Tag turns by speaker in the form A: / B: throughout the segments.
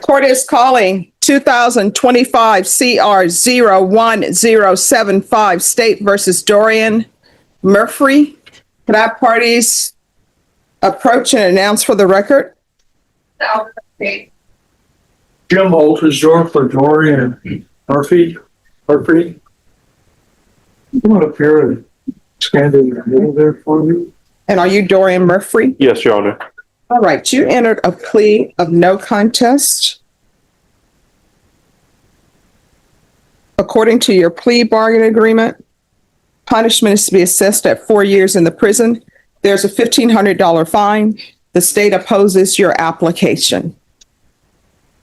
A: Court is calling 2025 CR 01075 State versus Dorian Murphrey. Can I have parties approach and announce for the record?
B: Jim Oltersdorf for Dorian Murphy. You want to appear and stand in the middle there for me?
A: And are you Dorian Murphrey?
C: Yes, Your Honor.
A: All right, you entered a plea of no contest. According to your plea bargain agreement, punishment is to be assessed at 4 years in the prison. There's a $1,500 fine. The state opposes your application.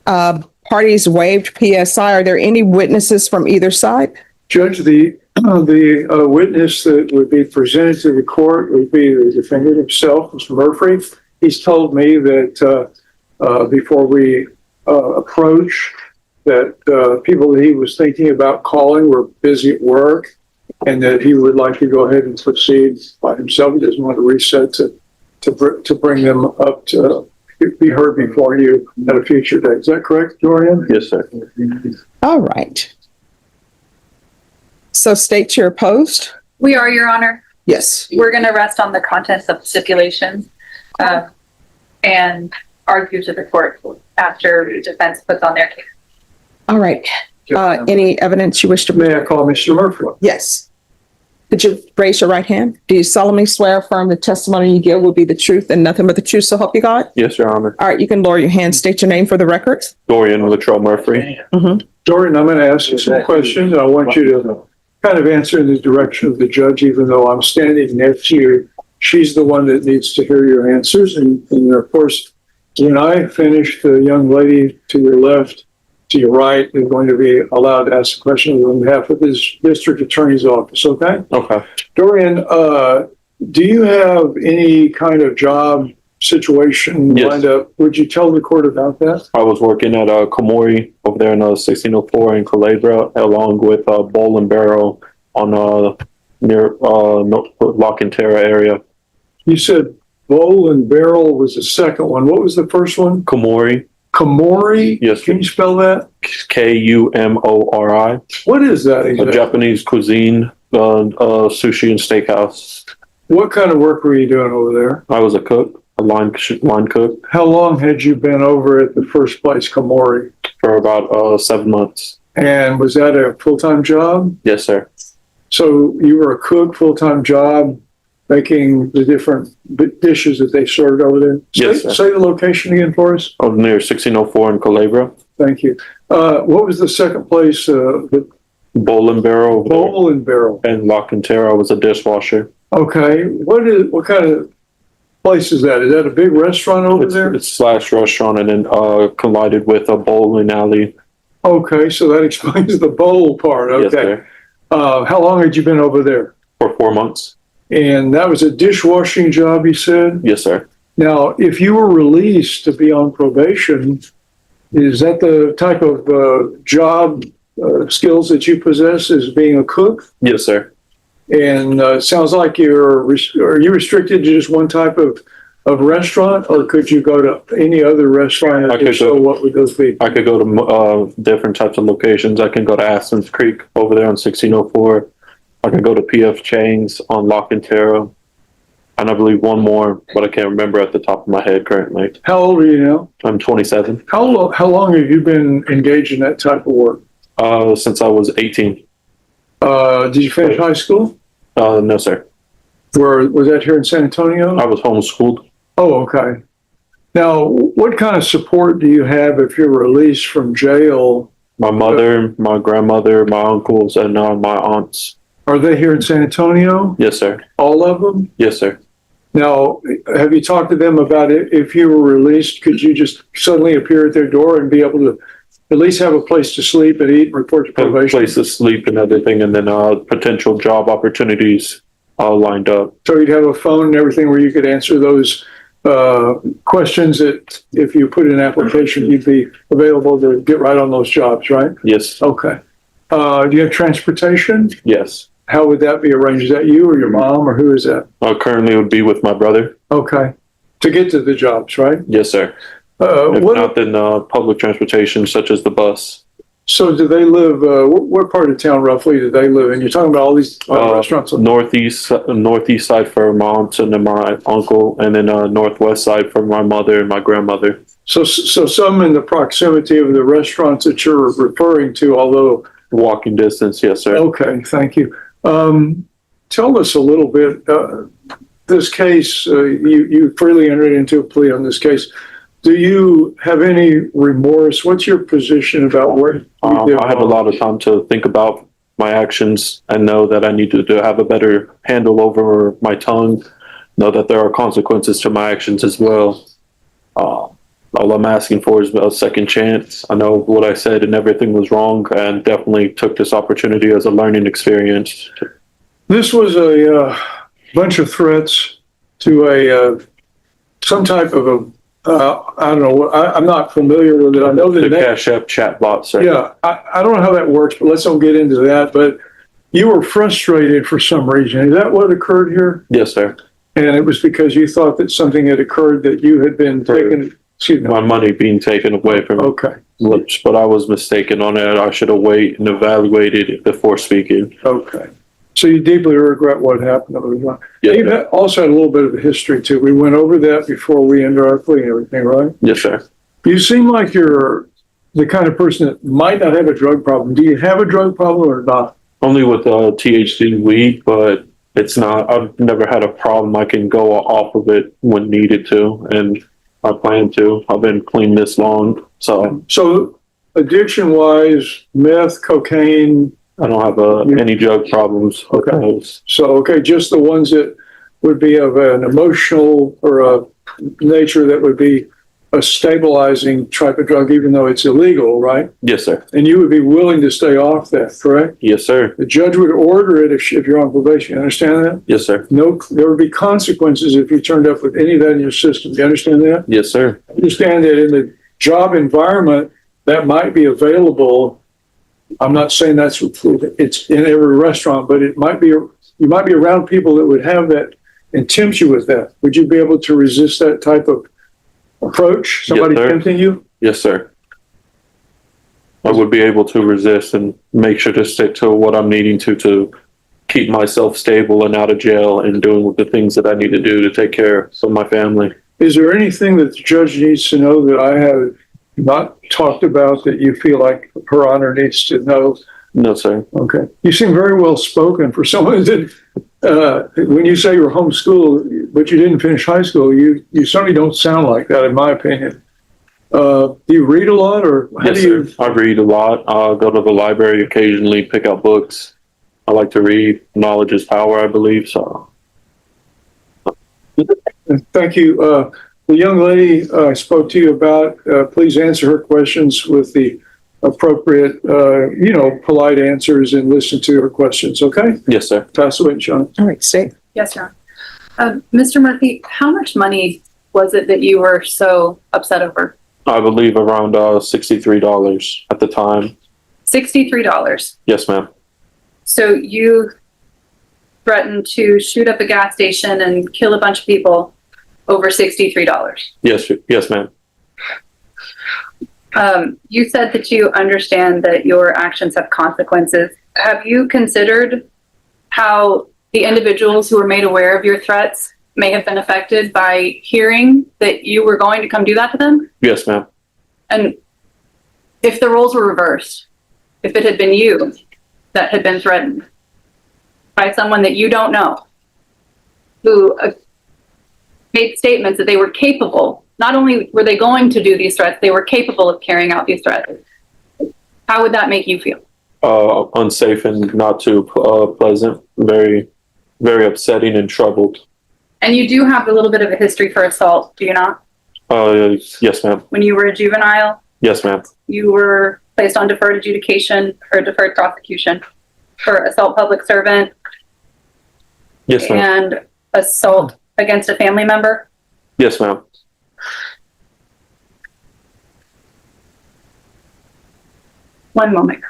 A: Parties waived PSI. Are there any witnesses from either side?
B: Judge, the witness that would be presented to the court would be the defendant himself, Mr. Murphrey. He's told me that before we approach, that people that he was thinking about calling were busy at work, and that he would like to go ahead and proceed by himself. He doesn't want to reset to bring them up to be heard before you at a future date. Is that correct, Dorian?
C: Yes, sir.
A: All right. So state you're opposed?
D: We are, Your Honor.
A: Yes.
D: We're going to rest on the contents of the stipulations and argue to the court after defense puts on their case.
A: All right. Any evidence you wish to?
B: May I call Mr. Murphy?
A: Yes. Could you raise your right hand? Do you solemnly swear or affirm the testimony you give will be the truth and nothing but the truth, so help you God?
C: Yes, Your Honor.
A: All right, you can lower your hand. State your name for the record.
C: Dorian Latrell Murphrey.
B: Dorian, I'm going to ask you some questions. I want you to kind of answer in the direction of the judge, even though I'm standing next to you. She's the one that needs to hear your answers. And of course, when I finish, the young lady to your left, to your right, is going to be allowed to ask a question on behalf of his district attorney's office. Okay?
C: Okay.
B: Dorian, do you have any kind of job situation
C: Yes.
B: lined up? Would you tell the court about that?
C: I was working at Komori over there in 1604 in Culebra, along with Bowl and Barrel on near Lock and Terra area.
B: You said Bowl and Barrel was the second one. What was the first one?
C: Komori.
B: Komori?
C: Yes.
B: Can you spell that?
C: Kumori.
B: What is that
C: A
B: exactly?
C: Japanese cuisine, sushi and steakhouse.
B: What kind of work were you doing over there?
C: I was a cook, a line cook,
B: How long had you been over at the first place, Komori?
C: for about 7 months.
B: And was that a full-time job?
C: Yes, sir.
B: So you were a cook, full-time job, making the different dishes that they served over there?
C: Yes, sir.
B: Say the location again for us.
C: I was near 1604 in Culebra.
B: Thank you. What was the second place? The
C: Bowl and Barrel.
B: Bowl and Barrel.
C: And Lock and Terra was a dishwasher.
B: Okay. What kind of place is that? Is that a big restaurant over there?
C: It's slash restaurant and then collided with a bowling alley.
B: Okay, so that explains the bowl part.
C: Yes,
B: Okay.
C: sir.
B: How long had you been over there?
C: For 4 months.
B: And that was a dishwashing job, you said?
C: Yes, sir.
B: Now, if you were released to be on probation, is that the type of job skills that you possess as being a cook?
C: Yes, sir.
B: And it sounds like are you restricted to just one type of restaurant, or could you go to any other restaurant?
C: I could
B: If so,
C: go-
B: what would those be?
C: I could go to different types of locations. I can go to Aston's Creek over there on 1604. I can go to PF Chang's on Lock and Terra. And I believe one more, but I can't remember at the top of my head currently.
B: How old are you now?
C: I'm 27.
B: How long have you been engaged in that type of work?
C: Since I was 18.
B: Did you finish high school?
C: No, sir.
B: Was that here in San Antonio?
C: I was homeschooled.
B: Oh, okay. Now, what kind of support do you have if you're released from jail?
C: My mother, my grandmother, my uncles, and my aunts.
B: Are they here in San Antonio?
C: Yes, sir.
B: All of them?
C: Yes, sir.
B: Now, have you talked to them about it? If you were released, could you just suddenly appear at their door and be able to at least have a place to sleep and eat and report to
C: Have a
B: probation?
C: place to sleep and everything, and then potential job opportunities lined up.
B: So you'd have a phone and everything where you could answer those questions that if you put in an application, you'd be available to get right on those jobs, right?
C: Yes.
B: Okay. Do you have transportation?
C: Yes.
B: How would that be arranged? Is that you or your mom, or who is that?
C: Currently would be with my brother.
B: Okay. To get to the jobs, right?
C: Yes, sir. If
B: What,
C: not, then public transportation such as the bus.
B: so do they live, what part of town roughly do they live in? You're talking about all these restaurants?
C: Northeast side for Vermont, and then my uncle, and then northwest side for my mother and my grandmother.
B: So some in the proximity of the restaurants that you're referring to, although.
C: Walking distance, yes, sir.
B: Okay, thank you. Tell us a little bit, this case, you freely entered into a plea on this case. Do you have any remorse? What's your position about what you did?
C: I had a lot of time to think about my actions and know that I need to have a better handle over my tongue, know that there are consequences to my actions as well. All I'm asking for is a second chance. I know what I said and everything was wrong, and definitely took this opportunity as a learning experience.
B: This was a bunch of threats to some type of a, I don't know, I'm not familiar with it. I know
C: The
B: that.
C: Cash App chat bot, sir.
B: Yeah, I don't know how that works, but let's don't get into that. But you were frustrated for some reason. Is that what occurred here?
C: Yes, sir.
B: And it was because you thought that something had occurred, that you had been taken, excuse me.
C: My money being taken away from me.
B: Okay,
C: But I was mistaken on that. I should have waited and evaluated it before speaking.
B: okay. So you deeply regret what happened.
C: Yes,
B: You
C: sir.
B: also had a little bit of a history too. We went over that before we entered our plea and everything, right?
C: Yes, sir.
B: You seem like you're the kind of person that might not have a drug problem. Do you have a drug problem or not?
C: Only with THC weed, but it's not. I've never had a problem. I can go off of it when needed to, and I plan to. I've been clean this long, so
B: So addiction wise, meth, cocaine.
C: I don't have any drug problems with
B: Okay.
C: those.
B: So, okay, just the ones that would be of an emotional or a nature that would be a stabilizing type of drug, even though it's illegal, right?
C: Yes, sir.
B: And you would be willing to stay off that, correct?
C: Yes, sir.
B: The judge would order it if you're on probation. You understand that?
C: Yes, sir.
B: No, there would be consequences if you turned up with any of that in your system. Do you understand that?
C: Yes, sir.
B: Understand that in the job environment, that might be available. I'm not saying it's in every restaurant, but it might be, you might be around people that would have that and tempt you with that. Would you be able to resist that type of approach? Somebody
C: sir.
B: tempting you?
C: Yes, sir. I would be able to resist and make sure to stick to what I'm needing to keep myself stable and out of jail and doing the things that I need to do to take care of my family.
B: Is there anything that the judge needs to know that I have not talked about that you feel like Her Honor needs to know?
C: No, sir.
B: Okay. You seem very well spoken for someone that, when you say you're homeschooled, but you didn't finish high school, you certainly don't sound like that, in my opinion. Do you read a lot, or how
C: Yes,
B: do you?
C: sir. I read a lot. I go to the library occasionally, pick up books. I like to read. Knowledge is power, I believe. So,
B: Thank you. The young lady I spoke to you about, please answer her questions with the appropriate, polite answers and listen to her questions, okay?
C: yes, sir.
B: Pass away, Sean.
A: All right, state.
D: Yes, Your Honor. Mr. Murphy, how much money was it that you were so upset over?
C: I believe around $63 at the time.
D: $63.
C: Yes, ma'am.
D: So you threatened to shoot up a gas station and kill a bunch of people over $63.
C: Yes, ma'am.
D: You said that you understand that your actions have consequences. Have you considered how the individuals who were made aware of your threats may have been affected by hearing that you were going to come do that to them?
C: Yes, ma'am.
D: And if the roles were reversed, if it had been you that had been threatened by someone that you don't know, who made statements that they were capable, not only were they going to do these threats, they were capable of carrying out these threats, how would that make you feel?
C: Unsafe and not too pleasant. Very, very upsetting and troubled.
D: And you do have a little bit of a history for assault, do you not?
C: Yes, ma'am.
D: When you were a juvenile,
C: Yes, ma'am.
D: you were placed on deferred adjudication or deferred prosecution for assault public servant
C: Yes, ma'am.
D: and assault against a family member.
C: Yes, ma'am.
D: One moment.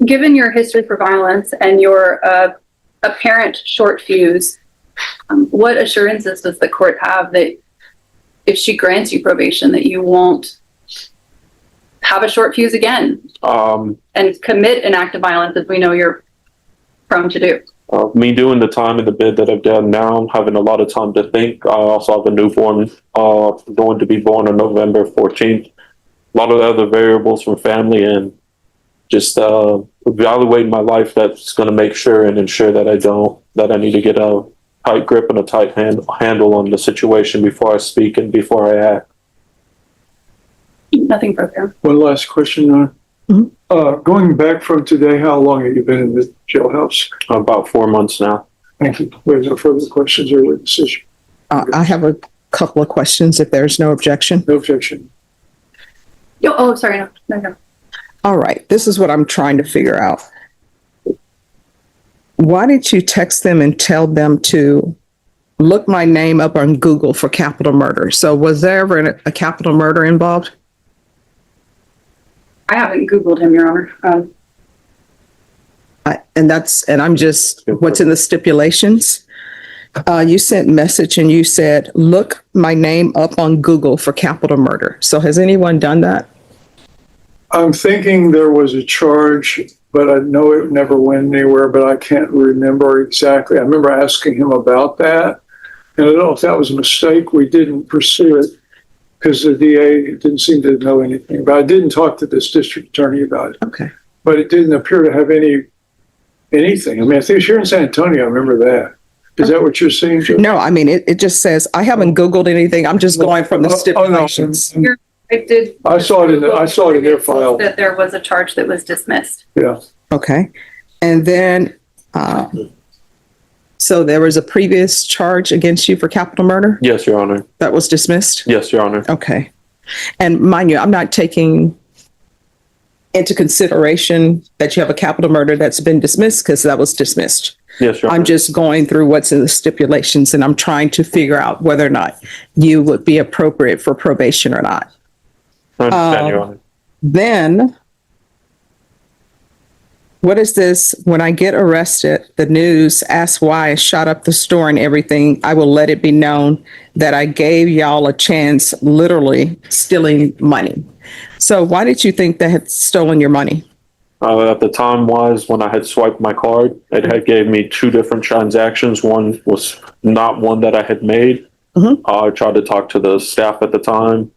D: Given your history for violence and your apparent short fuse, what assurances does the court have that if she grants you probation, that you won't have a short fuse again and commit an act of violence as we know you're prone to do?
C: Me doing the time in the bid that I've done now, having a lot of time to think. I also have a newborn going to be born on November 14th. A lot of other variables from family and just evaluating my life that's going to make sure and ensure that I need to get a tight grip and a tight handle on the situation before I speak and before I act.
D: Nothing further.
B: One last question. Going back from today, how long have you been in the jailhouse?
C: About 4 months now.
B: Thank you. We have no further questions or decision.
A: I have a couple of questions if there's no objection.
B: No objection.
D: Oh, sorry. No.
A: All right, this is what I'm trying to figure out. Why did you text them and tell them to look my name up on Google for capital murder? So was there ever a capital murder involved?
D: I haven't Googled him, Your Honor.
A: And I'm just, what's in the stipulations? You sent message and you said, look my name up on Google for capital murder. So has anyone done that?
B: I'm thinking there was a charge, but I know it never went anywhere, but I can't remember exactly. I remember asking him about that. And I don't know if that was a mistake. We didn't pursue it because the DA didn't seem to know anything. But I didn't talk to this district attorney about it.
A: Okay.
B: But it didn't appear to have anything. I mean, I think if you're in San Antonio, I remember that. Is that what you're saying, Joe?
A: No, I mean, it just says, I haven't Googled anything. I'm just going from the stipulations.
B: I saw it in their file.
D: That there was a charge that was dismissed.
B: Yeah.
A: Okay. And then, so there was a previous charge against you for capital murder
C: Yes, Your Honor.
A: that was dismissed?
C: Yes, Your Honor.
A: Okay. And mind you, I'm not taking into consideration that you have a capital murder that's been dismissed because that was dismissed.
C: Yes, Your Honor.
A: I'm just going through what's in the stipulations and I'm trying to figure out whether or not you would be appropriate for probation or not.
C: I understand, Your Honor.
A: Then, what is this? When I get arrested, the news asks why I shot up the store and everything. I will let it be known that I gave y'all a chance, literally stealing money. So why did you think they had stolen your money?
C: At the time was when I had swiped my card, it had gave me two different transactions. One was not one that I had made. I tried to talk to the staff at the time.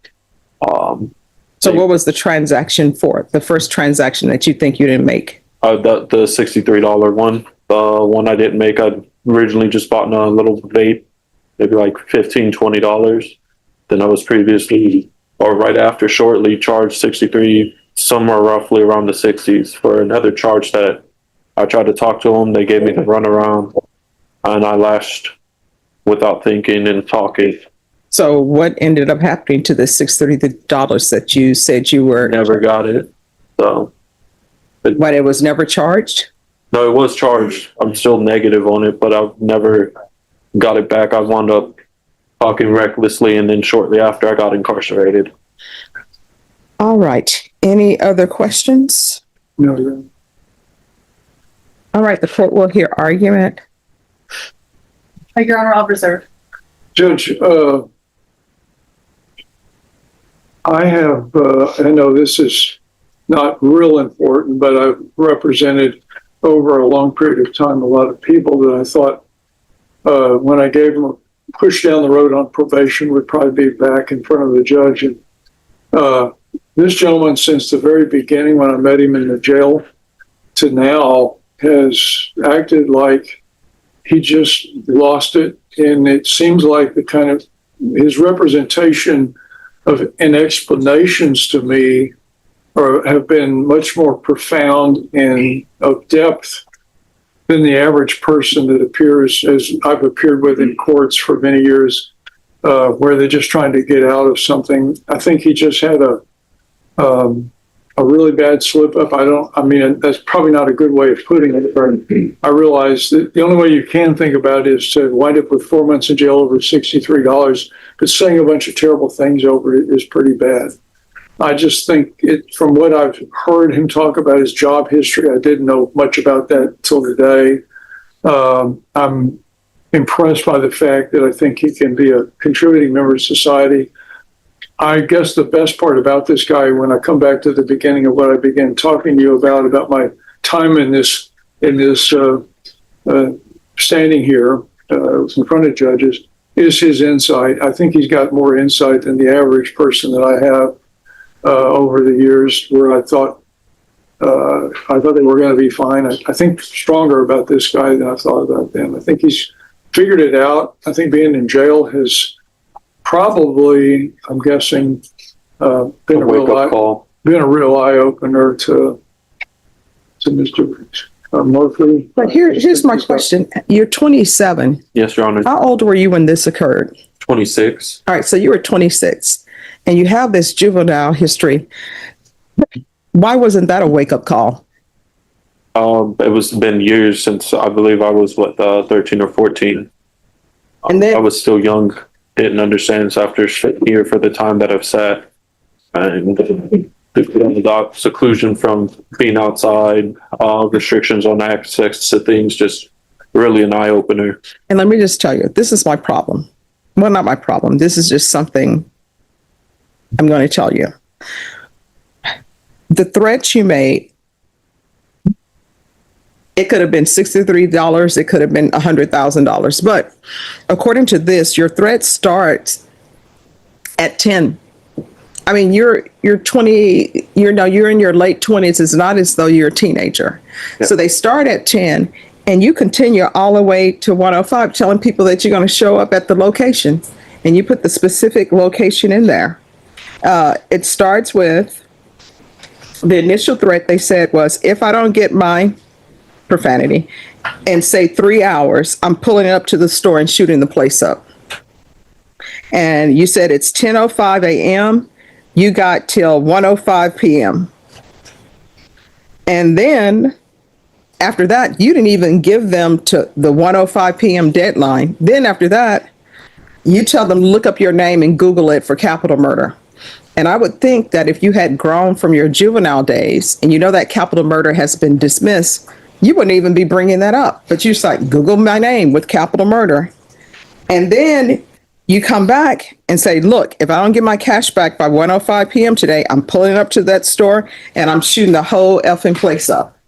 A: So what was the transaction for? The first transaction that you think you didn't make?
C: The $63 one. The one I didn't make, I originally just bought a little vape, maybe like $15, $20. Then I was previously, or right after, shortly charged 63, somewhere roughly around the 60s for another charge that I tried to talk to them. They gave me the runaround and I lashed without thinking and talking.
A: So what ended up happening to the $630 that you said you were?
C: Never got it. So.
A: But it was never charged?
C: No, it was charged. I'm still negative on it, but I've never got it back. I wound up talking recklessly, and then shortly after, I got incarcerated.
A: All right. Any other questions?
B: No.
A: All right. The court will hear argument.
D: Your Honor, I'll reserve.
B: Judge, I know this is not real important, but I've represented over a long period of time a lot of people that I thought when I gave them a push down the road on probation would probably be back in front of the judge. And this gentleman, since the very beginning when I met him in the jail to now, has acted like he just lost it. And it seems like the kind of his representation and explanations to me have been much more profound and of depth than the average person that appears, as I've appeared with in courts for many years, where they're just trying to get out of something. I think he just had a really bad slip up. I mean, that's probably not a good way of putting it, but I realize that the only way you can think about it is to wind up with 4 months in jail over $63, because saying a bunch of terrible things over it is pretty bad. I just think from what I've heard him talk about his job history, I didn't know much about that till today. I'm impressed by the fact that I think he can be a contributing member of society. I guess the best part about this guy, when I come back to the beginning of what I began talking to you about my time in this standing here in front of judges, is his insight. I think he's got more insight than the average person that I have over the years, where I thought they were going to be fine. I think stronger about this guy than I thought about them. I think he's figured it out. I think being in jail has probably, I'm guessing, been a real eye opener to Mr. Murphy.
A: But here's my question. You're 27.
C: Yes, Your Honor.
A: How old were you when this occurred?
C: 26.
A: All right, so you were 26 and you have this juvenile history. Why wasn't that a wake-up call?
C: It was been years since I believe I was 13 or 14.
A: And then
C: I was still young, didn't understand. So after here for the time that I've sat and the seclusion from being outside, restrictions on access to things, just really an eye opener.
A: And let me just tell you, this is my problem. Well, not my problem. This is just something I'm going to tell you. The threats you made, it could have been $63. It could have been $100,000. But according to this, your threat starts at 10. I mean, you're 20, you're in your late 20s. It's not as though you're a teenager.
C: Yeah.
A: So they start at 10 and you continue all the way to 105, telling people that you're going to show up at the location, and you put the specific location in there. It starts with the initial threat they said was, if I don't get my profanity and say 3 hours, I'm pulling it up to the store and shooting the place up. And you said it's 10:05 a.m. You got till 1:05 p.m. And then after that, you didn't even give them to the 1:05 p.m. deadline. Then after that, you tell them to look up your name and Google it for capital murder. And I would think that if you had grown from your juvenile days and you know that capital murder has been dismissed, you wouldn't even be bringing that up. But you just like, Google my name with capital murder. And then you come back and say, look, if I don't get my cash back by 1:05 p.m. today, I'm pulling it up to that store and I'm shooting the whole effing place up.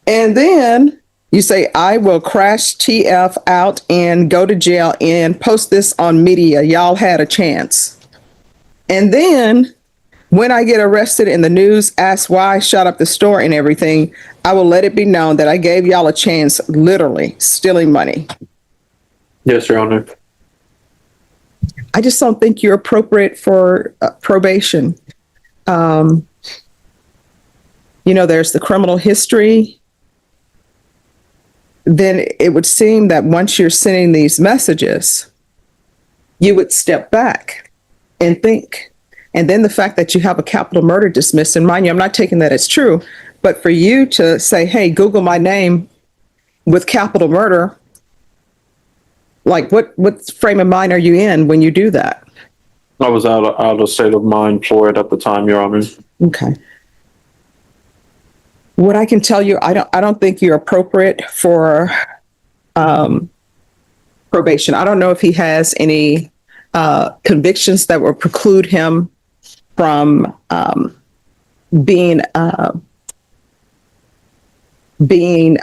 A: And then you say, I will crash TF out and go to jail and post this on media. Y'all had a chance. And then when I get arrested and the news asks why I shot up the store and everything, I will let it be known that I gave y'all a chance, literally stealing money.
C: Yes, Your Honor.
A: I just don't think you're appropriate for probation. There's the criminal history. Then it would seem that once you're sending these messages, you would step back and think. And then the fact that you have a capital murder dismissed, and mind you, I'm not taking that as true, but for you to say, hey, Google my name with capital murder, like what frame of mind are you in when you do that?
C: I was out of state of mind for it at the time, Your Honor.
A: Okay. What I can tell you, I don't think you're appropriate for probation. I don't know if he has any convictions that will preclude him from being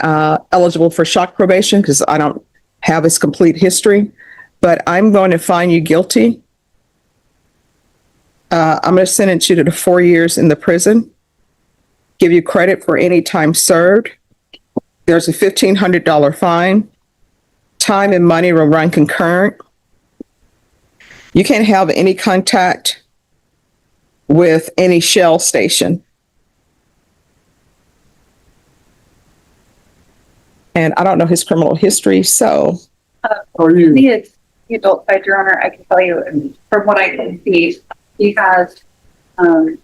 A: eligible for shock probation, because I don't have his complete history. But I'm going to find you guilty. I'm going to sentence you to the 4 years in the prison, give you credit for any time served. There's a $1,500 fine. Time and money will run concurrent. You can't have any contact with any Shell station. And I don't know his criminal history, so.
B: Are you?
D: The adult side, Your Honor, I can tell you from what I can see, he has, I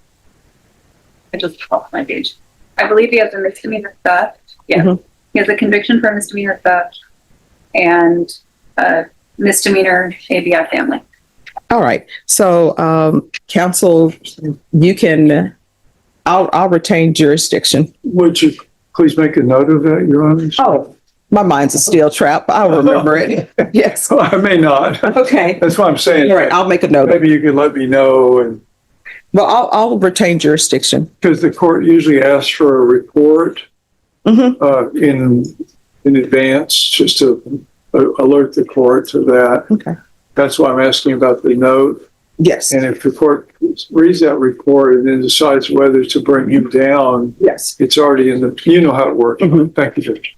D: just lost my page. I believe he has a misdemeanor theft. Yeah. Mm-hmm. He has a conviction for misdemeanor theft and misdemeanor ABI family.
A: All right. So, counsel, you can, I'll retain jurisdiction.
B: Would you please make a note of that, Your Honor?
A: Oh, my mind's a steel trap. I'll remember it. Yes.
B: I may not.
A: Okay.
B: That's what I'm saying.
A: All right. I'll make a note.
B: Maybe you can let me know, and
A: Well, I'll retain jurisdiction.
B: because the court usually asks for a report in advance, just to alert the court to that.
A: Okay.
B: That's why I'm asking about the note.
A: Yes.
B: And if the court reads that report and then decides whether to bring him down,
A: Yes.
B: it's already in the, you know how it works. Thank you, Judge.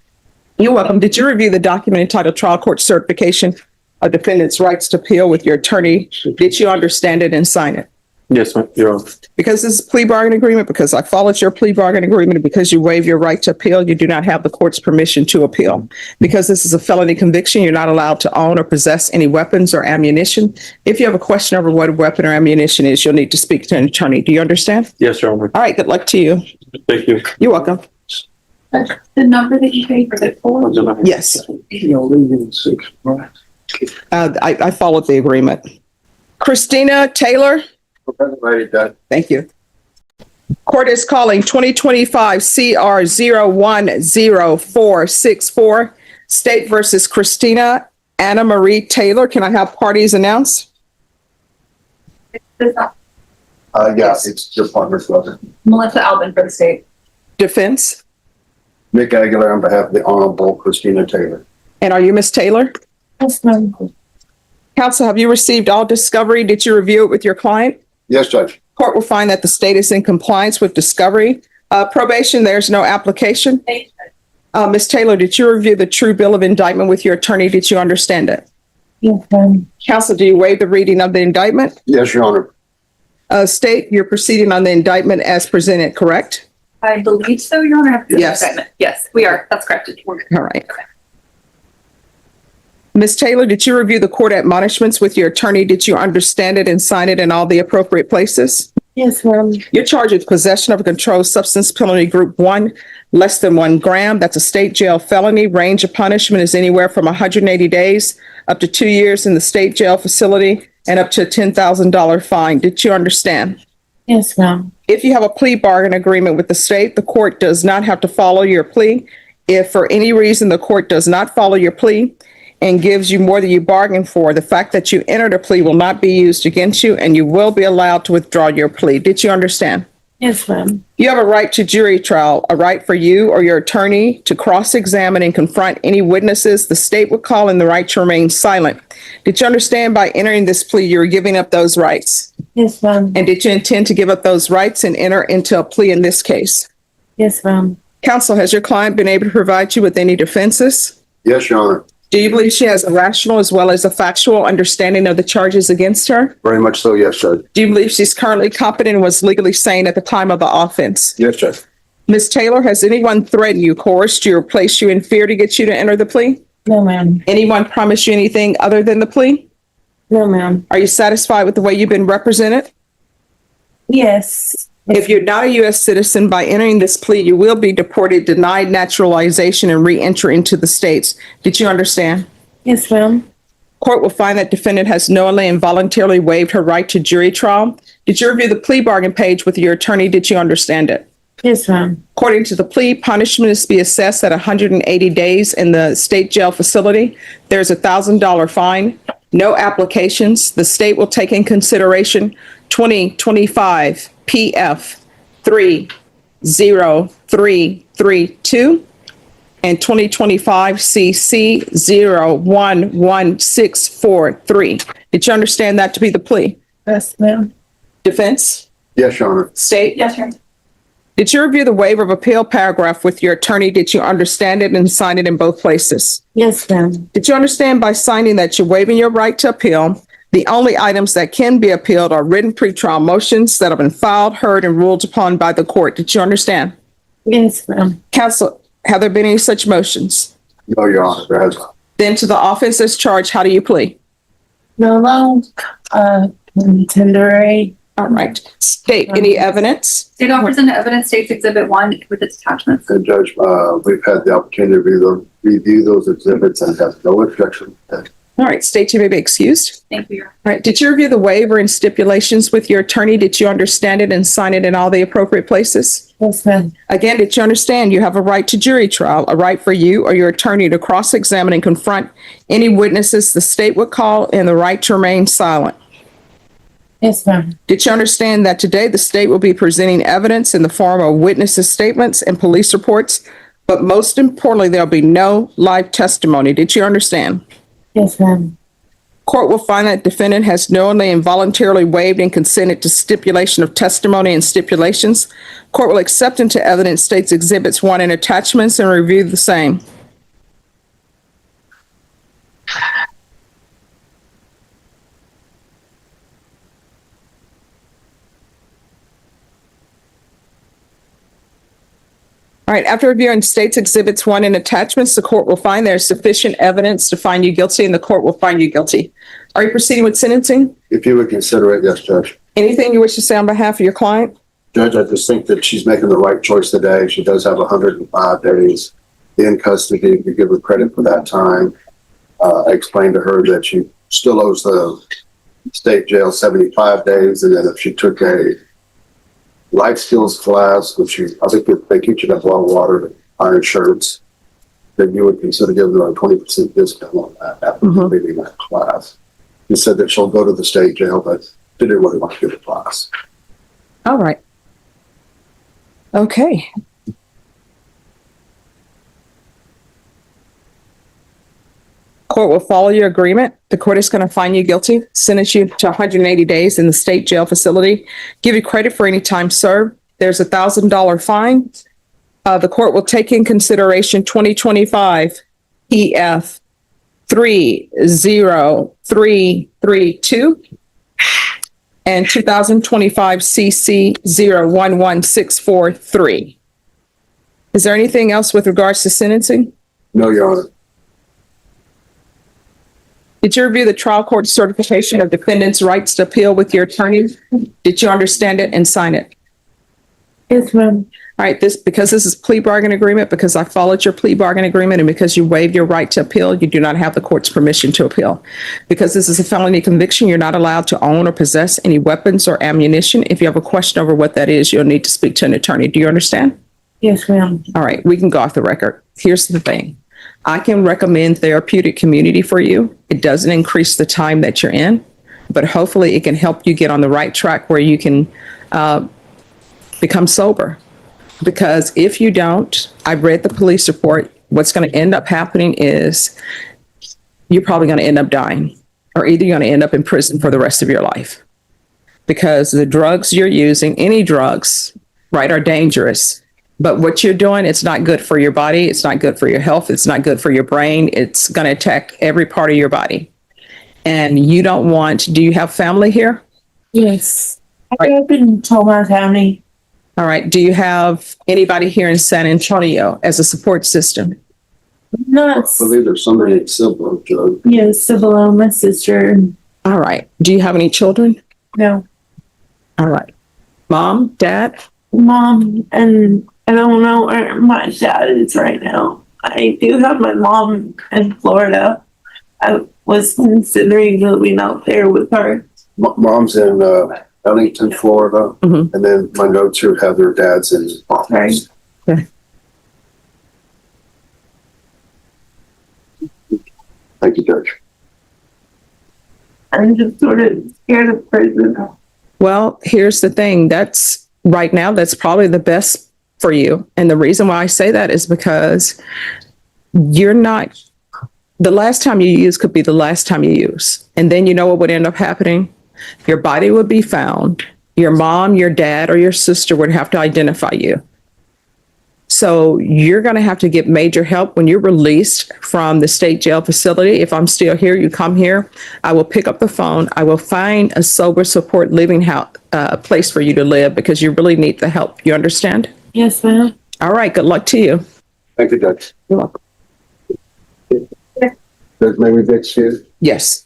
A: You're welcome. Did you review the document entitled Trial Court Certification of Defendant's Rights to Appeal with your attorney? Did you understand it and sign it?
C: Yes, ma'am, Your Honor.
A: Because this is a plea bargain agreement, because I followed your plea bargain agreement, and because you waive your right to appeal, you do not have the court's permission to appeal. Because this is a felony conviction, you're not allowed to own or possess any weapons or ammunition. If you have a question over what a weapon or ammunition is, you'll need to speak to an attorney. Do you understand?
C: Yes, Your Honor.
A: All right, good luck to you.
C: Thank you.
A: You're welcome.
D: The number that you paid, was it 4?
A: Yes,
B: Leaving 6 months.
A: I followed the agreement. Christina Taylor? Thank you. Court is calling 2025 CR 010464, State versus Christina Anna Marie Taylor. Can I have parties announced?
E: Yes, it's your partner's brother.
D: Melissa Albin for the state.
A: Defense?
E: Nick Aguilar on behalf of the Honorable Christina Taylor.
A: And are you Miss Taylor?
D: Yes, ma'am.
A: Counsel, have you received all discovery? Did you review it with your client?
E: Yes, Judge.
A: Court will find that the state is in compliance with discovery. Probation, there's no application. Ms. Taylor, did you review the true bill of indictment with your attorney? Did you understand it?
D: Yes, ma'am.
A: Counsel, do you waive the reading of the indictment?
E: Yes, Your Honor.
A: State, you're proceeding on the indictment as presented, correct?
D: I believe so, Your Honor. I have to
A: Yes.
D: indictment. Yes, we are. That's correct.
A: All right. Ms. Taylor, did you review the court admonishments with your attorney? Did you understand it and sign it in all the appropriate places?
D: Yes, ma'am.
A: You're charged with possession of a controlled substance, penalty group 1, less than 1 gram. That's a state jail felony. Range of punishment is anywhere from 180 days up to 2 years in the state jail facility and up to a $10,000 fine. Did you understand?
D: Yes, ma'am.
A: If you have a plea bargain agreement with the state, the court does not have to follow your plea. If for any reason the court does not follow your plea and gives you more than you bargained for, the fact that you entered a plea will not be used against you and you will be allowed to withdraw your plea. Did you understand?
D: Yes, ma'am.
A: You have a right to jury trial, a right for you or your attorney to cross-examine and confront any witnesses. The state would call in the right to remain silent. Did you understand by entering this plea, you're giving up those rights?
D: Yes, ma'am.
A: And did you intend to give up those rights and enter into a plea in this case?
D: Yes, ma'am.
A: Counsel, has your client been able to provide you with any defenses?
E: Yes, Your Honor.
A: Do you believe she has a rational as well as a factual understanding of the charges against her?
E: Very much so, yes, Judge.
A: Do you believe she's currently competent and was legally sane at the time of the offense?
E: Yes, Judge.
A: Ms. Taylor, has anyone threatened you, coerced you, or placed you in fear to get you to enter the plea?
D: No, ma'am.
A: Anyone promised you anything other than the plea?
D: No, ma'am.
A: Are you satisfied with the way you've been represented?
D: Yes.
A: If you're not a U.S. citizen, by entering this plea, you will be deported, denied naturalization, and re-entry into the states. Did you understand?
D: Yes, ma'am.
A: Court will find that defendant has knowingly and voluntarily waived her right to jury trial. Did you review the plea bargain page with your attorney? Did you understand it?
D: Yes, ma'am.
A: According to the plea, punishment is to be assessed at 180 days in the state jail facility. There's a $1,000 fine, no applications. The state will take in consideration 2025 PF 30332 and 2025 CC 011643. Did you understand that to be the plea?
D: Yes, ma'am.
A: Defense?
E: Yes, Your Honor.
A: State?
D: Yes, ma'am.
A: Did you review the waiver of appeal paragraph with your attorney? Did you understand it and sign it in both places?
D: Yes, ma'am.
A: Did you understand by signing that you're waiving your right to appeal? The only items that can be appealed are written pretrial motions that have been filed, heard, and ruled upon by the court. Did you understand?
D: Yes, ma'am.
A: Counsel, have there been any such motions?
E: No, Your Honor, there has not.
A: Then to the offense as charged, how do you plead?
D: No, contender.
A: All right. State, any evidence?
D: State offers into evidence states exhibit 1 with its attachments.
E: And Judge, we've had the opportunity to review those exhibits and have no objection.
A: All right, state you may be excused.
D: Thank you, Your Honor.
A: All right, did you review the waiver and stipulations with your attorney? Did you understand it and sign it in all the appropriate places?
F: Yes, ma'am.
A: Again, did you understand you have a right to jury trial, a right for you or your attorney to cross-examine and confront any witnesses the state would call, and the right to remain silent?
F: Yes, ma'am.
A: Did you understand that today the state will be presenting evidence in the form of witnesses' statements and police reports, but most importantly, there'll be no live testimony? Did you understand?
F: Yes, ma'am.
A: Court will find that defendant has knowingly and voluntarily waived and consented to stipulation of testimony and stipulations. Court will accept into evidence state's exhibits 1 and attachments and review the same. All right, after reviewing state's exhibits 1 and attachments, the court will find there's sufficient evidence to find you guilty, and the court will find you guilty. Are you proceeding with sentencing?
E: If you would consider it, yes, Judge.
A: Anything you wish to say on behalf of your client?
E: Judge, I just think that she's making the right choice today. She does have 105 days in custody. We give her credit for that time. I explained to her that she still owes the state jail 75 days, and then if she took a life skills class, which I think they teach you to boil water, iron shirts, then you would consider giving her a 20% discount on that after completing that class. She said that she'll go to the state jail, but she didn't really want to do the class.
A: All right. Okay. Court will follow your agreement. The court is going to find you guilty, sentence you to 180 days in the state jail facility, give you credit for any time served. There's $1,000 fine. The court will take in consideration 2025 EF 30332 and 2025 CC 011643. Is there anything else with regards to sentencing?
E: No, Your Honor.
A: Did you review the trial court certification of defendant's rights to appeal with your attorney? Did you understand it and sign it?
F: Yes, ma'am.
A: All right, because this is plea bargain agreement, because I followed your plea bargain agreement, and because you waived your right to appeal, you do not have the court's permission to appeal. Because this is a felony conviction, you're not allowed to own or possess any weapons or ammunition. If you have a question over what that is, you'll need to speak to an attorney. Do you understand?
F: Yes, ma'am.
A: All right, we can go off the record. Here's the thing. I can recommend therapeutic community for you. It doesn't increase the time that you're in, but hopefully it can help you get on the right track where you can become sober. Because if you don't, I've read the police report, what's going to end up happening is you're probably going to end up dying, or either you're going to end up in prison for the rest of your life. Because the drugs you're using, any drugs, right, are dangerous. But what you're doing, it's not good for your body. It's not good for your health. It's not good for your brain. It's going to attack every part of your body. And you don't want, do you have family here?
F: Yes. I grew up in Tomar County.
A: All right. Do you have anybody here in San Antonio as a support system?
F: Not,
E: I believe there's somebody in Civil, Judge.
F: yes, Cibolo, my sister.
A: All right. Do you have any children?
F: No.
A: All right. Mom, dad?
F: Mom, and I don't know where my dad is right now. I do have my mom in Florida. I was considering moving out there with her.
E: Mom's in Ellington, Florida,
A: Mhm.
E: and then my notes here have their dads in office.
A: Okay.
E: Thank you, Judge.
F: I'm just sort of scared of prison.
A: Well, here's the thing. That's right now, that's probably the best for you. And the reason why I say that is because you're not, the last time you use could be the last time you use. And then you know what would end up happening? Your body would be found. Your mom, your dad, or your sister would have to identify you. So you're going to have to get major help when you're released from the state jail facility. If I'm still here, you come here. I will pick up the phone. I will find a sober support living house, place for you to live, because you really need the help. You understand?
F: Yes, ma'am.
A: All right. Good luck to you.
E: Thank you, Judge.
A: You're welcome.
E: Judge, may we be excused?
A: Yes.